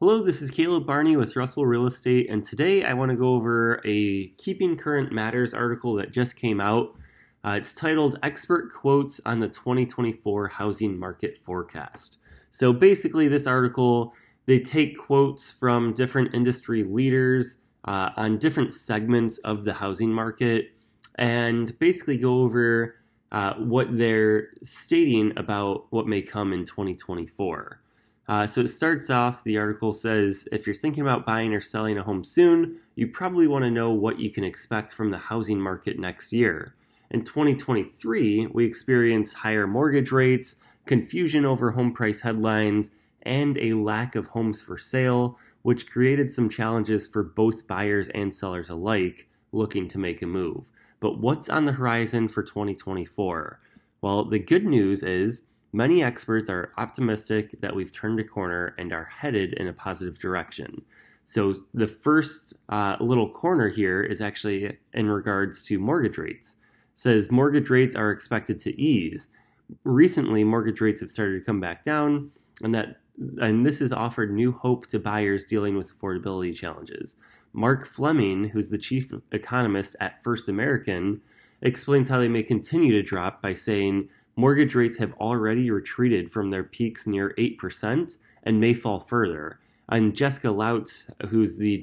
Hello, this is Barney with Russell Real Estate, and today I want to go over a Keeping Current Matters article that just came out. It's titled Expert Quotes on the 2024 Housing Market Forecast. So basically, this article, they take quotes from different industry leaders on different segments of the housing market and basically go over what they're stating about what may come in 2024. So it starts off, the article says, if you're thinking about buying or selling a home soon, you probably want to know what you can expect from the housing market next year. In 2023, we experienced higher mortgage rates, confusion over home price headlines, and a lack of homes for sale, which created some challenges for both buyers and sellers alike looking to make a move. But what's on the horizon for 2024? Well, the good news is many experts are optimistic that we've turned a corner and are headed in a positive direction. So the first little corner here is actually in regards to mortgage rates. It says mortgage rates are expected to ease. Recently, mortgage rates have started to come back down, and this has offered new hope to buyers dealing with affordability challenges. Mark Fleming, who's the chief economist at First American, explains how they may continue to drop by saying mortgage rates have already retreated from their peaks near 8% and may fall further. And Jessica Lautz, who's the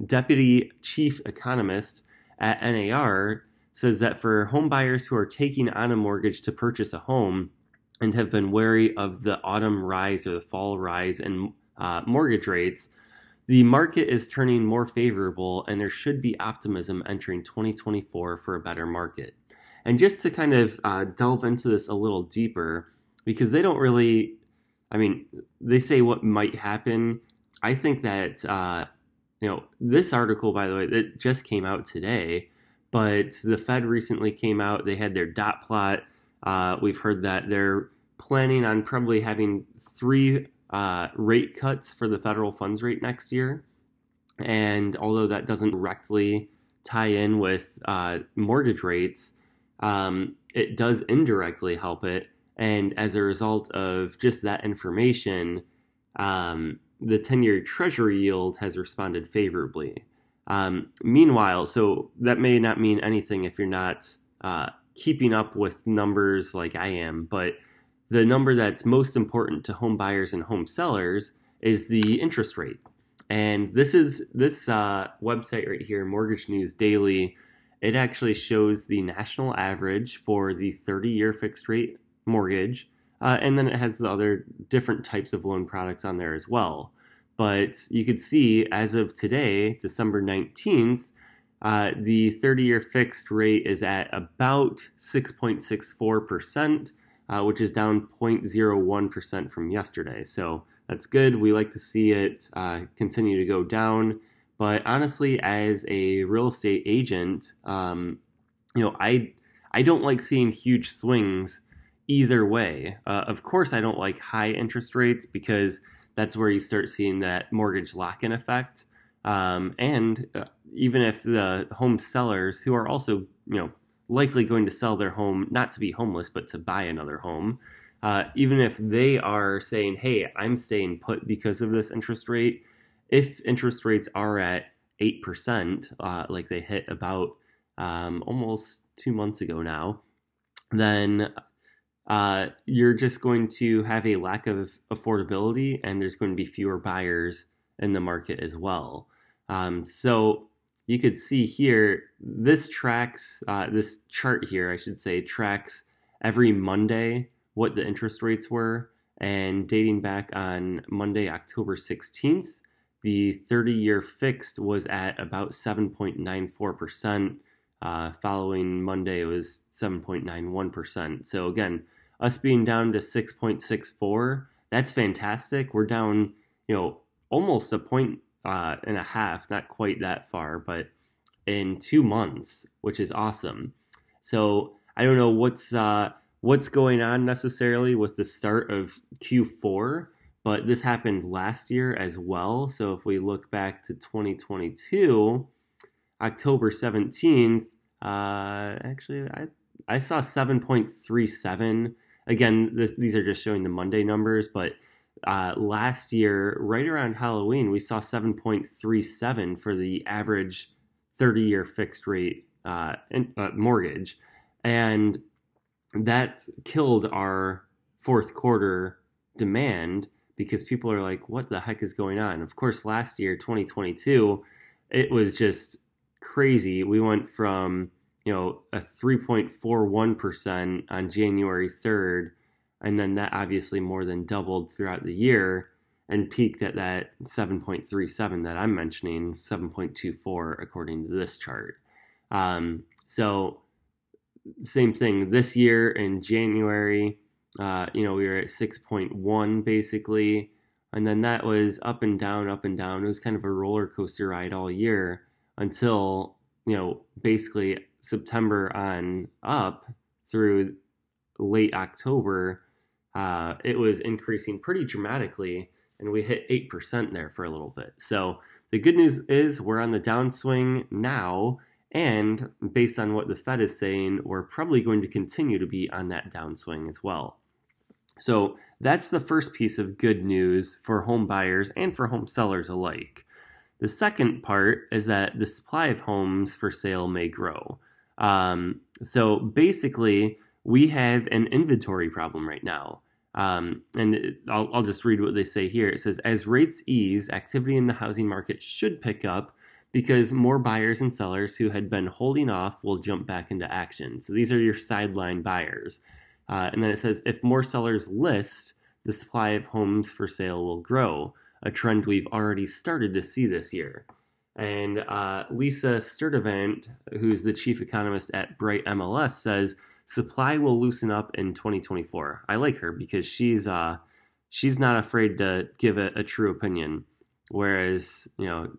deputy chief economist at NAR, says that for home buyers who are taking on a mortgage to purchase a home and have been wary of the autumn rise or the fall rise in mortgage rates, the market is turning more favorable and there should be optimism entering 2024 for a better market. And just to kind of delve into this a little deeper, because they don't really, they say what might happen. I think that, this article, by the way, that just came out today, but the Fed recently came out, they had their dot plot. We've heard that they're planning on probably having 3 rate cuts for the federal funds rate next year. And although that doesn't directly tie in with mortgage rates, it does indirectly help it. And as a result of just that information, the 10-year Treasury yield has responded favorably. Meanwhile, so that may not mean anything if you're not keeping up with numbers like I am, but the number that's most important to home buyers and home sellers is the interest rate. And this website right here, Mortgage News Daily, it actually shows the national average for the 30-year fixed rate mortgage, and then it has the other different types of loan products on there as well. But you could see as of today, December 19th, the 30-year fixed rate is at about 6.64%, which is down 0.01% from yesterday. So that's good. We like to see it continue to go down. But honestly, as a real estate agent, I don't like seeing huge swings either way. Of course, I don't like high interest rates because that's where you start seeing that mortgage lock-in effect. And even if the home sellers, who are also, likely going to sell their home, not to be homeless, but to buy another home, even if they are saying, hey, I'm staying put because of this interest rate, if interest rates are at 8%, like they hit about almost 2 months ago now, then you're just going to have a lack of affordability and there's going to be fewer buyers in the market as well. So you could see here, this tracks, this chart here, I should say, tracks every Monday what the interest rates were. And dating back on Monday, October 16th, the 30-year fixed was at about 7.94%. Following Monday, it was 7.91%. So again, us being down to 6.64, that's fantastic. We're down, almost a point and a half, not quite that far, but in 2 months, which is awesome. So I don't know what's going on necessarily with the start of Q4, but this happened last year as well. So if we look back to 2022, October 17th, actually I saw 7.37. Again, these are just showing the Monday numbers, but last year, right around Halloween, we saw 7.37 for the average 30-year fixed rate mortgage. And that killed our fourth quarter demand because people are like, what the heck is going on? Of course, last year, 2022, it was just crazy. We went from, a 3.41% on January 3rd, and then that obviously more than doubled throughout the year and peaked at that 7.37 that I'm mentioning, 7.24 according to this chart. So same thing this year in January, we were at 6.1 basically, and then that was up and down, up and down. It was kind of a roller coaster ride all year until, basically September on up through late October. It was increasing pretty dramatically, and we hit 8% there for a little bit. So the good news is we're on the downswing now. And based on what the Fed is saying, we're probably going to continue to be on that downswing as well. So that's the first piece of good news for home buyers and for home sellers alike. The second part is that the supply of homes for sale may grow. So basically, we have an inventory problem right now. And I'll just read what they say here. It says, as rates ease, activity in the housing market should pick up because more buyers and sellers who had been holding off will jump back into action. So these are your sideline buyers. And then it says, if more sellers list, the supply of homes for sale will grow, a trend we've already started to see this year. And Lisa Sturdivant, who's the chief economist at Bright MLS, says supply will loosen up in 2024. I like her because she's not afraid to give a true opinion. Whereas,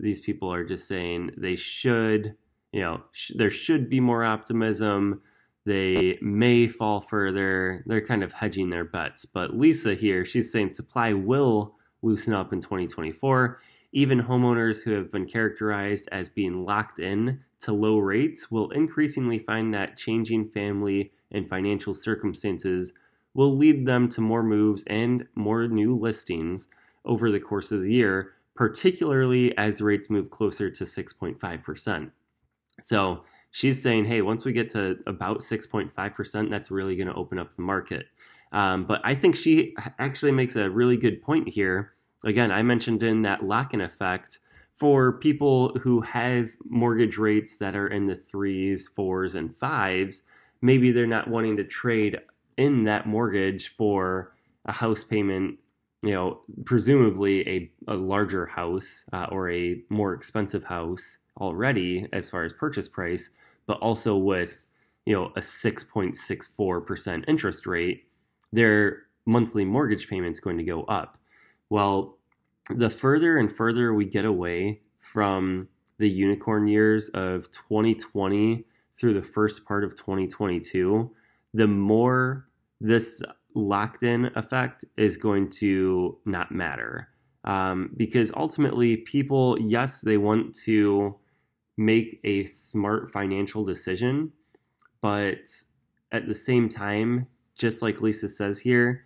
these people are just saying they should, there should be more optimism. They may fall further. They're kind of hedging their bets. But Lisa here, she's saying supply will loosen up in 2024. Even homeowners who have been characterized as being locked in to low rates will increasingly find that changing family and financial circumstances will lead them to more moves and more new listings over the course of the year, particularly as rates move closer to 6.5%. So she's saying, hey, once we get to about 6.5%, that's really going to open up the market. But I think she actually makes a really good point here. Again, I mentioned in that lock-in effect for people who have mortgage rates that are in the 3s, 4s, and 5s, maybe they're not wanting to trade in that mortgage for a house payment, presumably a larger house or a more expensive house already as far as purchase price, but also with, a 6.64% interest rate, their monthly mortgage payment's going to go up. Well, the further and further we get away from the unicorn years of 2020 through the first part of 2022, the more this locked-in effect is going to not matter. Because ultimately people, yes, they want to make a smart financial decision, but at the same time, just like Lisa says here,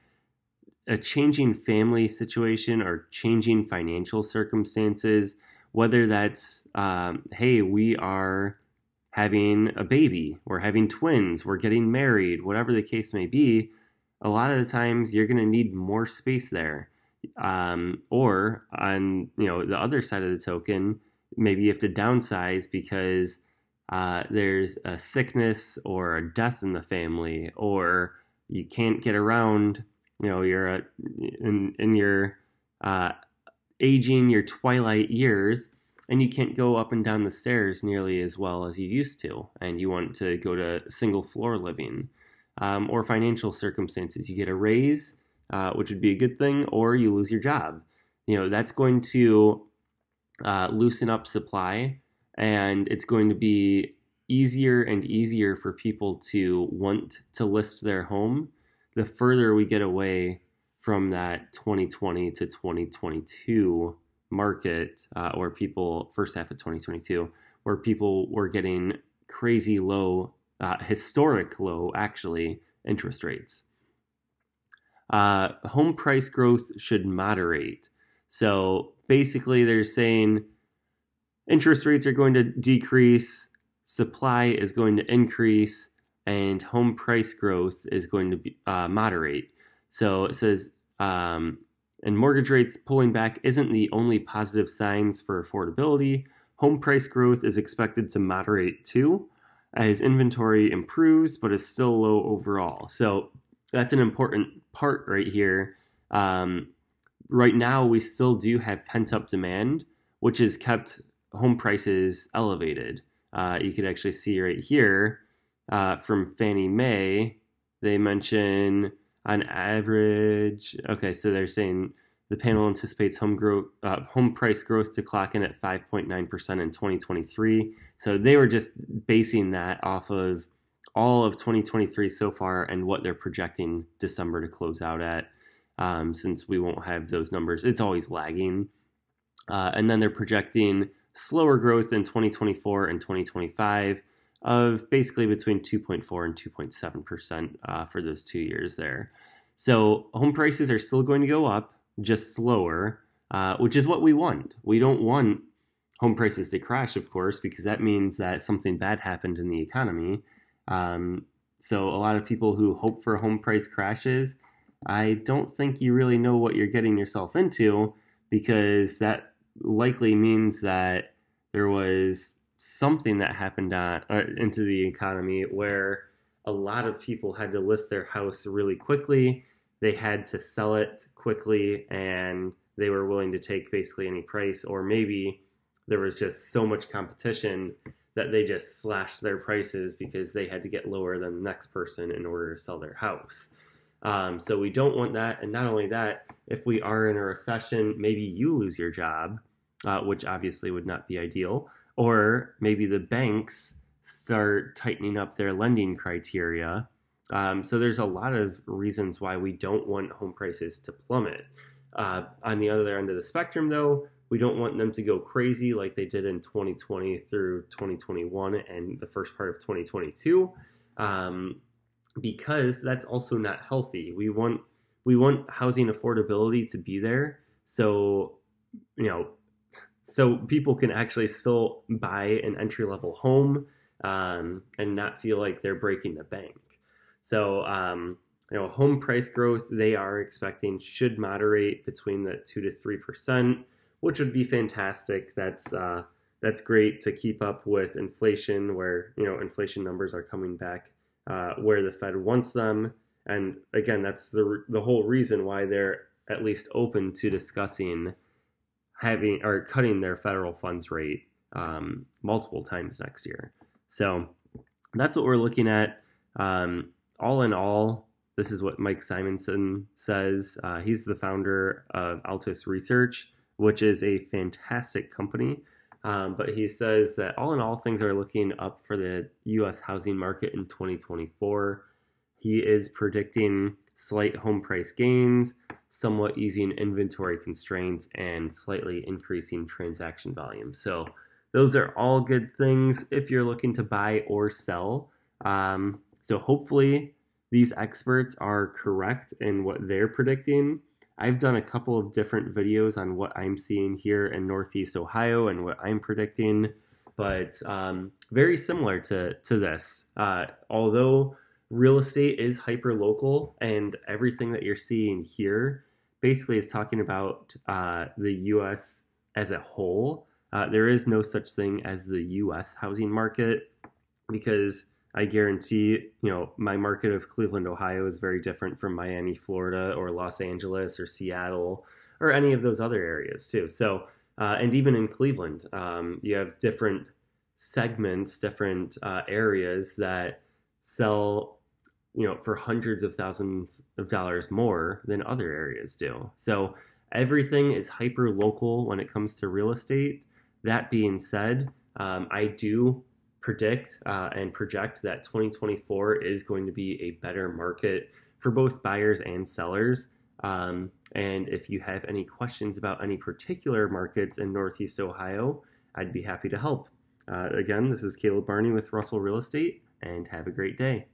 a changing family situation or changing financial circumstances, whether that's, hey, we are having a baby, we're having twins, we're getting married, whatever the case may be, a lot of the times you're going to need more space there. Or on, the other side of the token, maybe you have to downsize because there's a sickness or a death in the family, or you can't get around, you're in your aging, your twilight years, and you can't go up and down the stairs nearly as well as you used to, and you want to go to single floor living, or financial circumstances. You get a raise, which would be a good thing, or you lose your job. That's going to loosen up supply, and it's going to be easier and easier for people to want to list their home the further we get away from that 2020 to 2022 market, or people, first half of 2022, where people were getting crazy low, historic low, actually, interest rates. home price growth should moderate. So basically, they're saying interest rates are going to decrease, supply is going to increase, and home price growth is going to be, moderate. So it says, and mortgage rates pulling back isn't the only positive signs for affordability. Home price growth is expected to moderate too, as inventory improves, but is still low overall. So that's an important part right here. Right now, we still do have pent-up demand, which has kept home prices elevated. You can actually see right here from Fannie Mae, they mention on average, okay, so they're saying the panel anticipates home price growth to clock in at 5.9% in 2023. So they were just basing that off of all of 2023 so far and what they're projecting December to close out at. Since we won't have those numbers, it's always lagging. And then they're projecting slower growth in 2024 and 2025 of basically between 2.4 and 2.7% for those 2 years there. So home prices are still going to go up, just slower, which is what we want. We don't want home prices to crash, of course, because that means that something bad happened in the economy. So a lot of people who hope for home price crashes, I don't think you really know what you're getting yourself into, because that likely means that there was something that happened into the economy where a lot of people had to list their house really quickly. They had to sell it quickly, and they were willing to take basically any price, or maybe there was just so much competition that they just slashed their prices because they had to get lower than the next person in order to sell their house. So we don't want that. And not only that, if we are in a recession, maybe you lose your job, which obviously would not be ideal, or maybe the banks start tightening up their lending criteria. So there's a lot of reasons why we don't want home prices to plummet. On the other end of the spectrum, though, we don't want them to go crazy like they did in 2020 through 2021 and the first part of 2022, because that's also not healthy. We want housing affordability to be there, so so people can actually still buy an entry-level home and not feel like they're breaking the bank. So home price growth they are expecting should moderate between the 2 to 3%, which would be fantastic. That's great to keep up with inflation, where inflation numbers are coming back where the Fed wants them. And again, that's the whole reason why they're at least open to discussing having or cutting their federal funds rate multiple times next year. So that's what we're looking at. All in all, this is what Mike Simonson says. He's the founder of Altus Research, which is a fantastic company. But he says that all in all, things are looking up for the U.S. housing market in 2024. He is predicting slight home price gains, somewhat easing inventory constraints, and slightly increasing transaction volume. So those are all good things if you're looking to buy or sell. So hopefully these experts are correct in what they're predicting. I've done a couple of different videos on what I'm seeing here in Northeast Ohio and what I'm predicting, but very similar to this. Although real estate is hyper-local and everything that you're seeing here basically is talking about the U.S. as a whole, there is no such thing as the U.S. housing market, because I guarantee, my market of Cleveland, Ohio is very different from Miami, Florida, or Los Angeles, or Seattle, or any of those other areas too. So, and even in Cleveland, you have different segments, different areas that sell, for hundreds of thousands of dollars more than other areas do. So everything is hyper local when it comes to real estate. That being said, I do predict and project that 2024 is going to be a better market for both buyers and sellers. And if you have any questions about any particular markets in Northeast Ohio, I'd be happy to help. Again, this is Caleb Barney with Russell Real Estate, and have a great day.